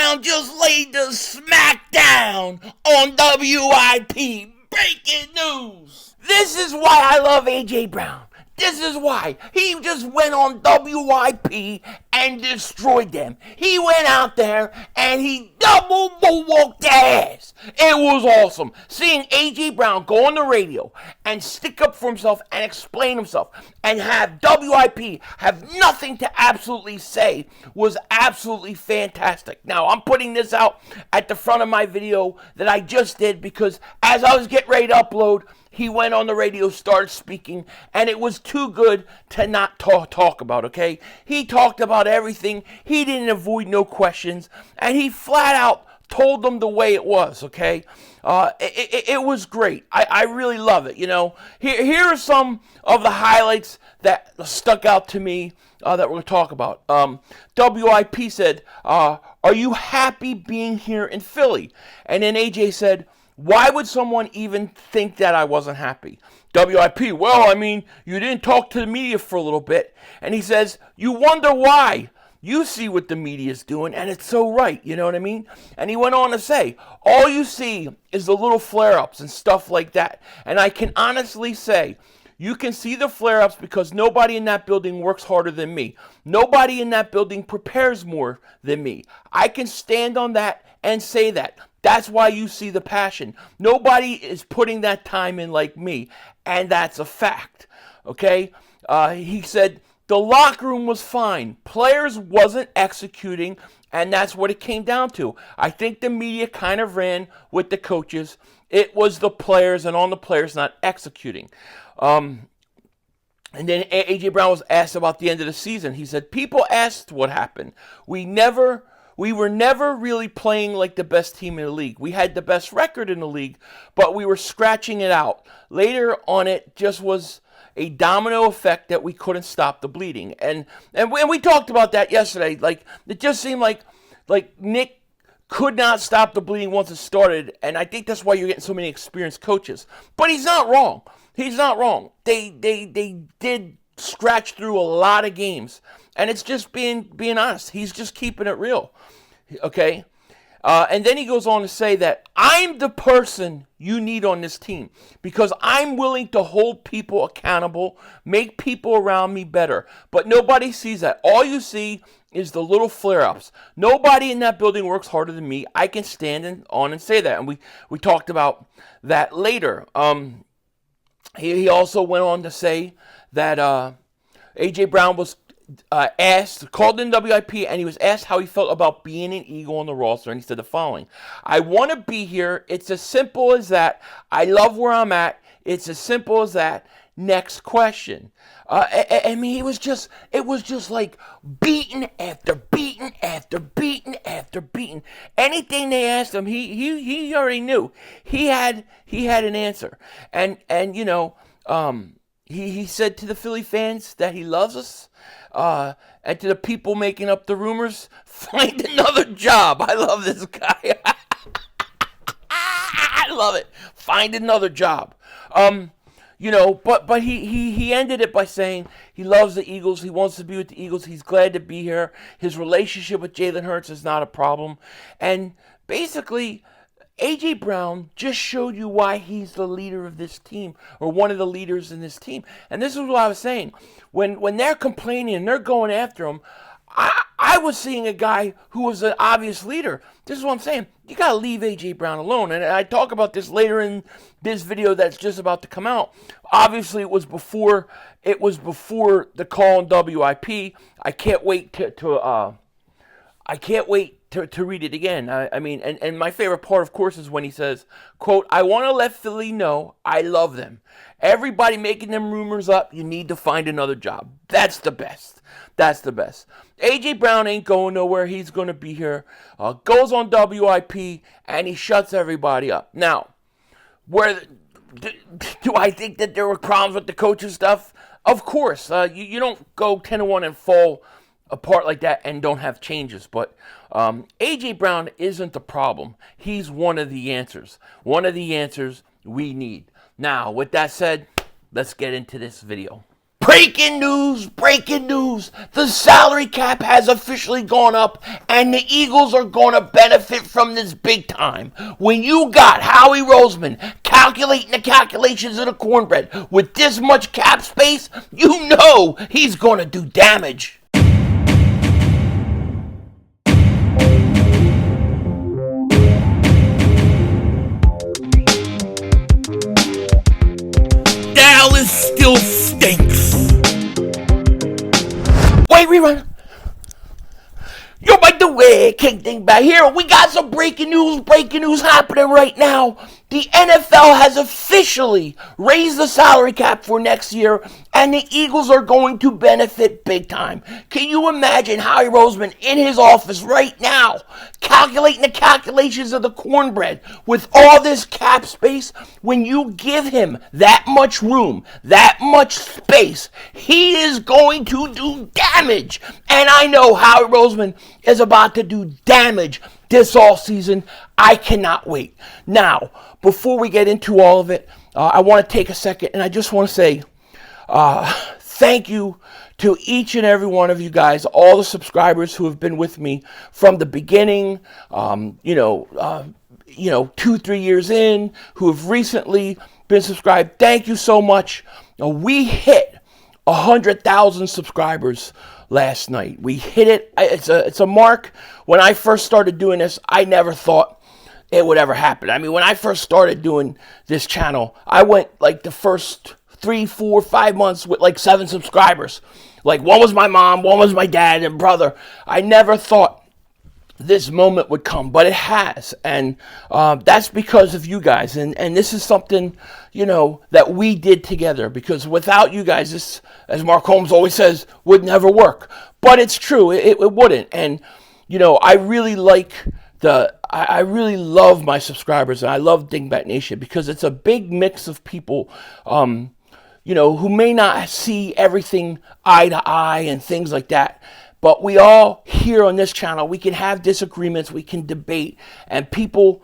Brown just laid the smackdown on W.I.P. Breaking news. This is why I love A.J. Brown. This is why. He just went on W.I.P. and destroyed them. He went out there and he double walked their ass. It was awesome. Seeing A.J. Brown go on the radio and stick up for himself and explain himself and have W.I.P. have nothing to absolutely say was absolutely fantastic. Now, I'm putting this out at the front of my video that I just did because as I was getting ready to upload, he went on the radio, started speaking, and it was too good to not talk about, okay? He talked about everything. He didn't avoid no questions, and he flat out told them the way it was, okay? It was great. I really love it, you know? Here are some of the highlights that stuck out to me that we're going to talk about. W.I.P. said, are you happy being here in Philly? And then A.J. said, why would someone even think that I wasn't happy? W.I.P., well, I mean, you didn't talk to the media for a little bit. And he says, you wonder why. You see what the media's doing, and it's so right, you know what I mean? And he went on to say, all you see is the little flare-ups and stuff like that. And I can honestly say, you can see the flare-ups because nobody in that building works harder than me. Nobody in that building prepares more than me. I can stand on that and say that. That's why you see the passion. Nobody is putting that time in like me, and that's a fact, okay? He said, the locker room was fine. Players wasn't executing, and that's what it came down to. I think the media kind of ran with the coaches. It was the players and on the players not executing. And then A.J. Brown was asked about the end of the season. He said, people asked what happened. We were never really playing like the best team in the league. We had the best record in the league, but we were scratching it out. Later on, it just was a domino effect that we couldn't stop the bleeding. And we talked about that yesterday. Like, it just seemed like Nick could not stop the bleeding once it started, and I think that's why you're getting so many experienced coaches. But he's not wrong. He's not wrong. They did scratch through a lot of games, and it's just being honest. He's just keeping it real, okay? And then he goes on to say that I'm the person you need on this team because I'm willing to hold people accountable, make people around me better. But nobody sees that. All you see is the little flare-ups. Nobody in that building works harder than me. I can stand on and say that. And we talked about that later. He also went on to say that A.J. Brown was called in W.I.P. and he was asked how he felt about being an Eagle on the roster, and he said the following: I want to be here. It's as simple as that. I love where I'm at. It's as simple as that. Next question. I mean, it was just like beaten after beaten after beaten after beaten. Anything they asked him, he already knew. He had an answer, and you know, he said to the Philly fans that he loves us, and to the people making up the rumors, find another job. I love this guy. I love it. Find another job. You know, but he ended it by saying he loves the Eagles. He wants to be with the Eagles. He's glad to be here. His relationship with Jalen Hurts is not a problem. And basically, A.J. Brown just showed you why he's the leader of this team, or one of the leaders in this team. And this is what I was saying. When they're complaining and they're going after him, I was seeing a guy who was an obvious leader. This is what I'm saying. You got to leave A.J. Brown alone. And I talk about this later in this video that's just about to come out. Obviously, it was before the call on W.I.P. I can't wait to read it again. I mean, and my favorite part, of course, is when he says, quote, I want to let Philly know I love them. Everybody making them rumors up, you need to find another job. That's the best. That's the best. A.J. Brown ain't going nowhere. He's going to be here. Goes on W.I.P. and he shuts everybody up. Now, do I think that there were problems with the coaching stuff? Of course. You don't go 10-1 and fall apart like that and don't have changes. But A.J. Brown isn't the problem. He's one of the answers. One of the answers we need. Now, with that said, let's get into this video. Breaking news, breaking news. The salary cap has officially gone up and the Eagles are going to benefit from this big time. When you got Howie Roseman calculating the calculations of the cornbread with this much cap space, you know he's going to do damage. Dallas still stinks. Wait, rerun. Yo, by the way, King Dingbat here. We got some breaking news happening right now. The NFL has officially raised the salary cap for next year, and the Eagles are going to benefit big time. Can you imagine Howie Roseman in his office right now, calculating the calculations of the cornbread with all this cap space? When you give him that much room, that much space, he is going to do damage. And I know Howie Roseman is about to do damage this offseason. I cannot wait. Now, before we get into all of it, I want to take a second and I just want to say thank you to each and every one of you guys, all the subscribers who have been with me from the beginning, 2-3 years in, who have recently been subscribed. Thank you so much. We hit 100,000 subscribers last night. We hit it. It's a mark. When I first started doing this, I never thought it would ever happen. I mean, when I first started doing this channel, I went like the first 3, 4, 5 months with like 7 subscribers. Like one was my mom, one was my dad and brother. I never thought this moment would come, but it has. And that's because of you guys. And this is something, that we did together, because without you guys, this, as Mark Holmes always says, would never work. But it's true. It wouldn't. And, I really I really love my subscribers, and I love Dingbat Nation, because it's a big mix of people, who may not see everything eye to eye and things like that. But we all here on this channel, we can have disagreements, we can debate, and people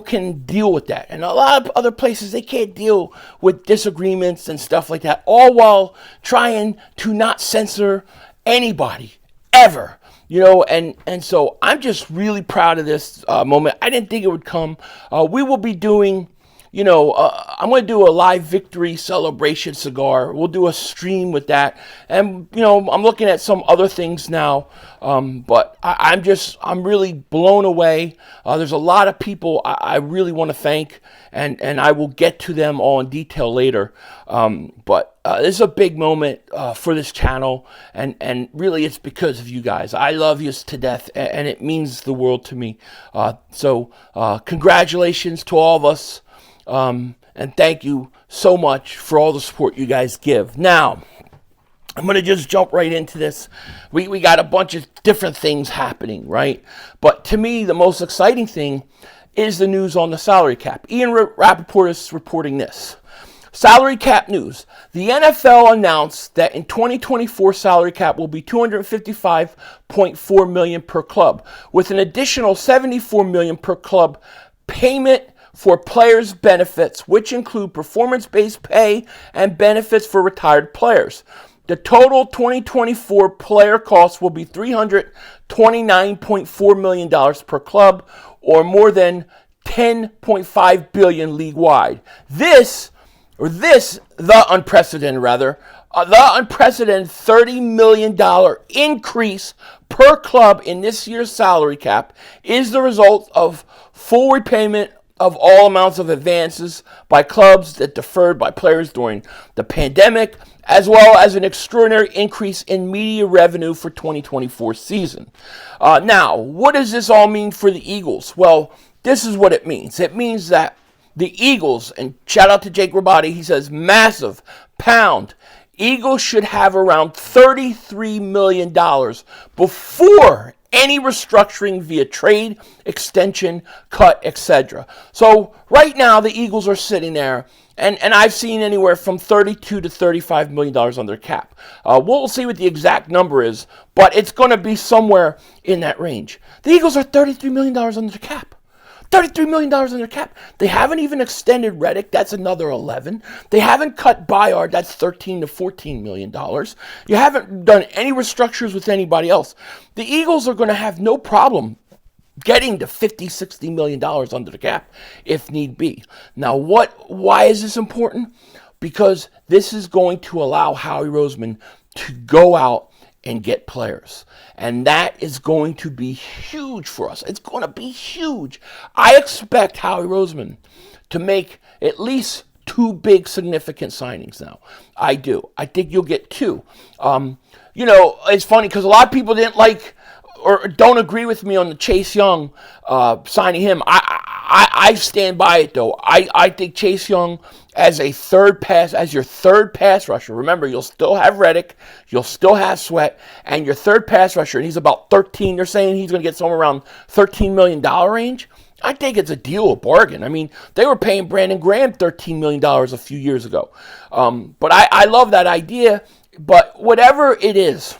can deal with that. And a lot of other places, they can't deal with disagreements and stuff like that, all while trying to not censor anybody, ever. And so I'm just really proud of this moment. I didn't think it would come. We will be doing, I'm going to do a live victory celebration cigar. We'll do a stream with that. And, I'm looking at some other things now. But I'm really blown away. There's a lot of people I really want to thank, and I will get to them all in detail later. But this is a big moment for this channel, and really it's because of you guys. I love you to death, and it means the world to me. So congratulations to all of us, and thank you so much for all the support you guys give. Now, I'm going to just jump right into this. We got a bunch of different things happening, right? But to me, the most exciting thing is the news on the salary cap. Ian Rappaport is reporting this. Salary cap news. The NFL announced that in 2024, salary cap will be $255.4 million per club, with an additional $74 million per club payment for players' benefits, which include performance-based pay and benefits for retired players. The total 2024 player cost will be $329.4 million per club, or more than $10.5 billion league-wide. The unprecedented $30 million increase per club in this year's salary cap is the result of full repayment of all amounts of advances by clubs that deferred by players during the pandemic, as well as an extraordinary increase in media revenue for 2024 season. Now, what does this all mean for the Eagles? Well, this is what it means. It means that the Eagles, and shout out to Jake Rabati, he says, massive pound. Eagles should have around $33 million before any restructuring via trade, extension, cut, etc. So right now the Eagles are sitting there, and I've seen anywhere from $32 to $35 million on their cap. We'll see what the exact number is, but it's going to be somewhere in that range. The Eagles are $33 million on their cap. $33 million in their cap. They haven't even extended Reddick. That's another 11. They haven't cut Bayard. That's $13 to $14 million. You haven't done any restructures with anybody else. The Eagles are going to have no problem getting to $50-60 million under the cap if need be. Now, why is this important? Because this is going to allow Howie Roseman to go out and get players. And that is going to be huge for us. It's going to be huge. I expect Howie Roseman to make at least 2 big significant signings now. I do. I think you'll get 2. It's funny because a lot of people didn't like or don't agree with me on the Chase Young signing him. I stand by it, though. I think Chase Young as your third pass rusher. Remember, you'll still have Reddick, you'll still have Sweat, and your third pass rusher, and he's about 13. They're saying he's going to get somewhere around $13 million range. I think it's a deal, a bargain. I mean, they were paying Brandon Graham $13 million a few years ago. But I love that idea. But whatever it is,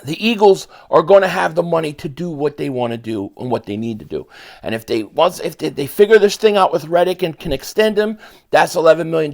the Eagles are going to have the money to do what they want to do and what they need to do. And if they figure this thing out with Reddick and can extend him, that's $11 million.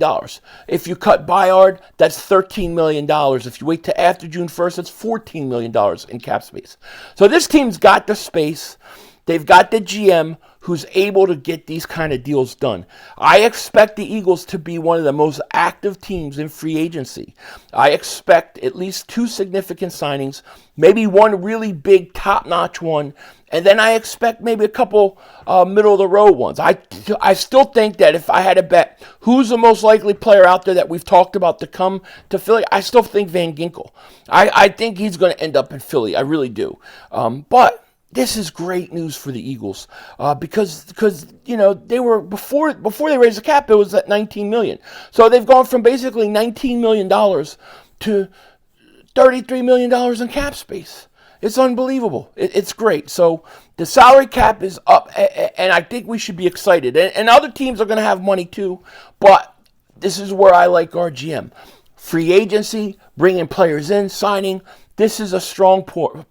If you cut Bayard, that's $13 million. If you wait till after June 1st, that's $14 million in cap space. So this team's got the space. They've got the GM who's able to get these kind of deals done. I expect the Eagles to be one of the most active teams in free agency. I expect at least 2 significant signings, maybe one really big top-notch one, and then I expect maybe a couple middle-of-the-road ones. I still think that if I had to bet who's the most likely player out there that we've talked about to come to Philly, I still think Van Ginkel. I think he's going to end up in Philly. I really do. But this is great news for the Eagles because they were before they raised the cap, it was at $19 million. So they've gone from basically $19 million to $33 million in cap space. It's unbelievable. It's great. So the salary cap is up, and I think we should be excited. And other teams are going to have money too, but this is where I like our GM. Free agency, bringing players in, signing. This is a strong point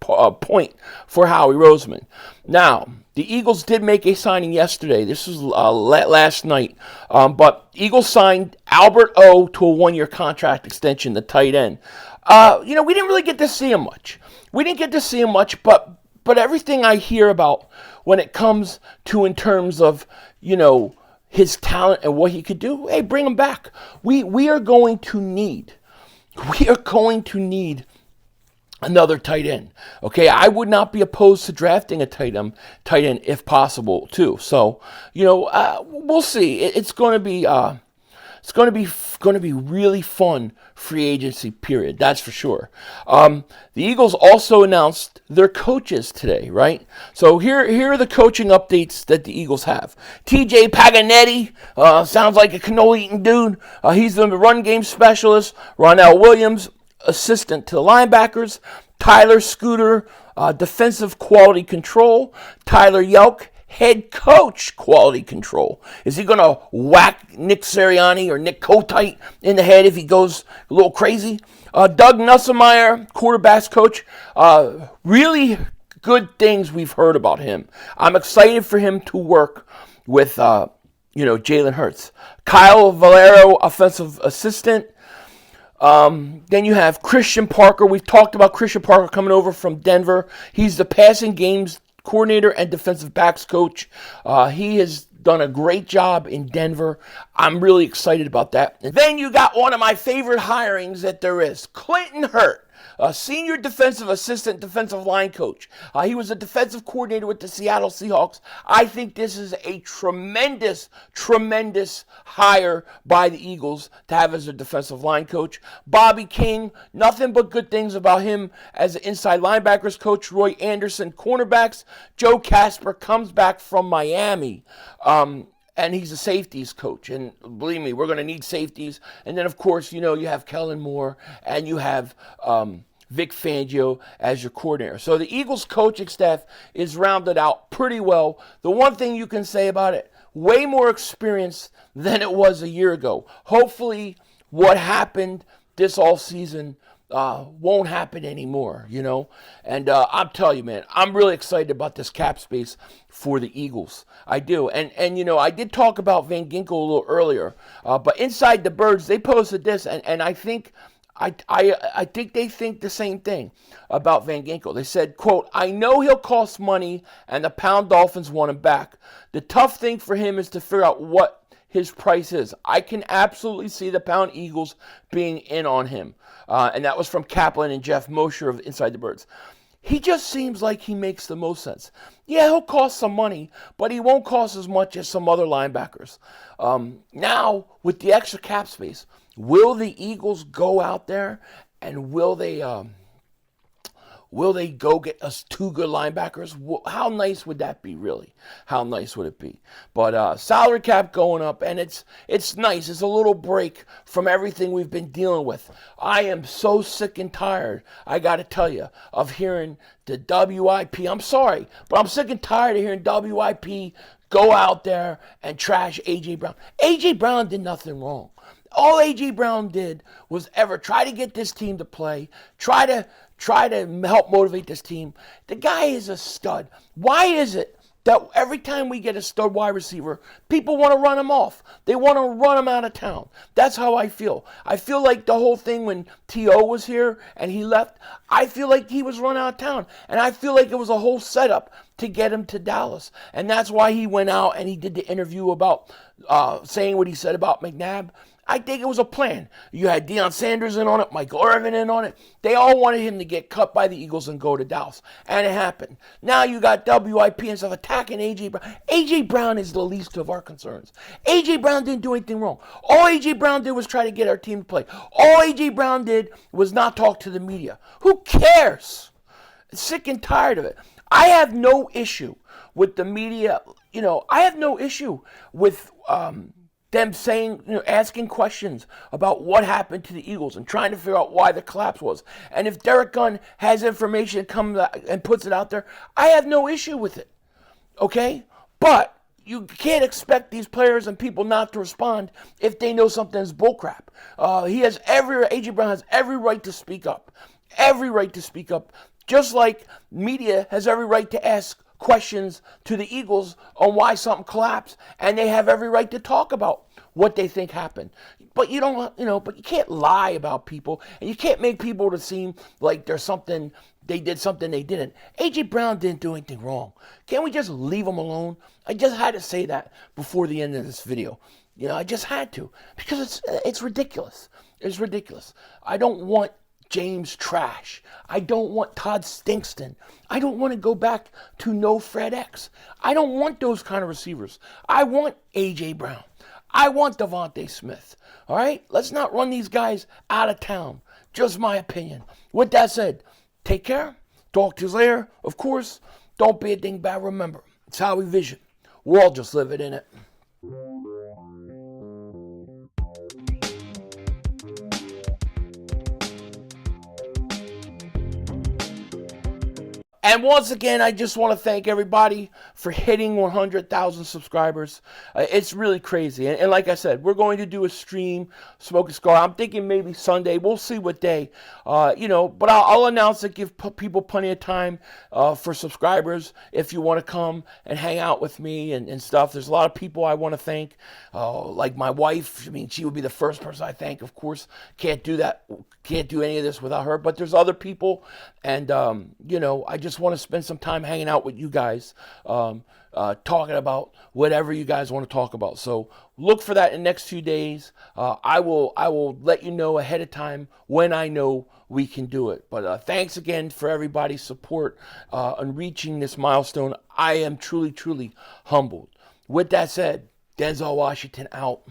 for Howie Roseman. Now, the Eagles did make a signing yesterday. This was last night. But Eagles signed Albert O to a 1-year contract extension, the tight end. We didn't really get to see him much. But everything I hear about when it comes to in terms of, his talent and what he could do, hey, bring him back. We are going to need another tight end. Okay, I would not be opposed to drafting a tight end if possible too. So we'll see. It's going to be really fun free agency period. That's for sure. The Eagles also announced their coaches today, right? So here are the coaching updates that the Eagles have. TJ Paganetti sounds like a canola eating dude. He's the run game specialist. Ronell Williams, assistant to the linebackers. Tyler Scooter, defensive quality control. Tyler Yelk, head coach quality control. Is he going to whack Nick Sirianni or Nick Kotite in the head if he goes a little crazy? Doug Nussmeier, quarterbacks coach. Really good things we've heard about him. I'm excited for him to work with Jalen Hurts. Kyle Valero, offensive assistant. Then you have Christian Parker. We've talked about Christian Parker coming over from Denver. He's the passing games coordinator and defensive backs coach. He has done a great job in Denver. I'm really excited about that. And then you got one of my favorite hirings that there is, Clinton Hurt. Senior defensive assistant, defensive line coach. He was a defensive coordinator with the Seattle Seahawks. I think this is a tremendous, tremendous hire by the Eagles to have as a defensive line coach. Bobby King, nothing but good things about him as an inside linebackers coach. Roy Anderson, cornerbacks. Joe Casper comes back from Miami. And he's a safeties coach. And believe me, we're going to need safeties. And then, of course, you have Kellen Moore and you have Vic Fangio as your coordinator. So the Eagles coaching staff is rounded out pretty well. The one thing you can say about it, way more experience than it was a year ago. Hopefully what happened this offseason won't happen anymore, you know. And I'm telling you, man, I'm really excited about this cap space for the Eagles. I do. And you know, I did talk about Van Ginkel a little earlier, but Inside the Birds, they posted this, and I think I think they think the same thing about Van Ginkel. They said, quote, "I know he'll cost money and the Pound Dolphins want him back. The tough thing for him is to figure out what his price is. I can absolutely see the Pound Eagles being in on him." And that was from Kaplan and Jeff Mosher of Inside the Birds. He just seems like he makes the most sense. Yeah, he'll cost some money, but he won't cost as much as some other linebackers. Now, with the extra cap space, will the Eagles go out there and will they go get us 2 good linebackers? How nice would that be, really? How nice would it be? But salary cap going up, and it's nice. It's a little break from everything we've been dealing with. I am so sick and tired, I got to tell you, of hearing the W.I.P. I'm sorry, but I'm sick and tired of hearing W.I.P. go out there and trash A.J. Brown. A.J. Brown did nothing wrong. All A.J. Brown did was ever try to get this team to play, try to help motivate this team. The guy is a stud. Why is it that every time we get a stud wide receiver, people want to run him off? They want to run him out of town. That's how I feel. I feel like the whole thing when T.O. was here and he left, I feel like he was run out of town. And I feel like it was a whole setup to get him to Dallas. And that's why he went out and he did the interview about saying what he said about McNabb. I think it was a plan. You had Deion Sanders in on it, Michael Irvin in on it. They all wanted him to get cut by the Eagles and go to Dallas. And it happened. Now you got W.I.P. and stuff attacking A.J. Brown. A.J. Brown is the least of our concerns. A.J. Brown didn't do anything wrong. All A.J. Brown did was try to get our team to play. All A.J. Brown did was not talk to the media. Who cares? I'm sick and tired of it. I have no issue with the media. You know, I have no issue with them saying, you know, asking questions about what happened to the Eagles and trying to figure out why the collapse was. And if Derek Gunn has information and puts it out there, I have no issue with it. Okay? But you can't expect these players and people not to respond if they know something's bullcrap. A.J. Brown has every right to speak up. Every right to speak up. Just like media has every right to ask questions to the Eagles on why something collapsed, and they have every right to talk about what they think happened. But you don't, you know, but you can't lie about people, and you can't make people to seem like there's something, they did something they didn't. A.J. Brown didn't do anything wrong. Can't we just leave him alone? I just had to say that before the end of this video. You know, I just had to, because it's ridiculous. It's ridiculous. I don't want James Trash. I don't want Todd Stinkston. I don't want to go back to no Fred X. I don't want those kind of receivers. I want A.J. Brown. I want Devontae Smith. All right? Let's not run these guys out of town. Just my opinion. With that said, take care. Talk to you later. Of course, don't be a dingbat. Remember, it's Howie Vision. We're all just living in it. And once again, I just want to thank everybody for hitting 100,000 subscribers. It's really crazy. And like I said, we're going to do a stream, Smoke a Cigar. I'm thinking maybe Sunday. We'll see what day. You know, but I'll announce it, give people plenty of time for subscribers if you want to come and hang out with me and stuff. There's a lot of people I want to thank, like my wife. I mean, she would be the first person I thank, of course. Can't do that. Can't do any of this without her. But there's other people. And, you know, I just want to spend some time hanging out with you guys, talking about whatever you guys want to talk about. So look for that in the next few days. I will let you know ahead of time when I know we can do it. But thanks again for everybody's support on reaching this milestone. I am truly, truly humbled. With that said, Denzel Washington out.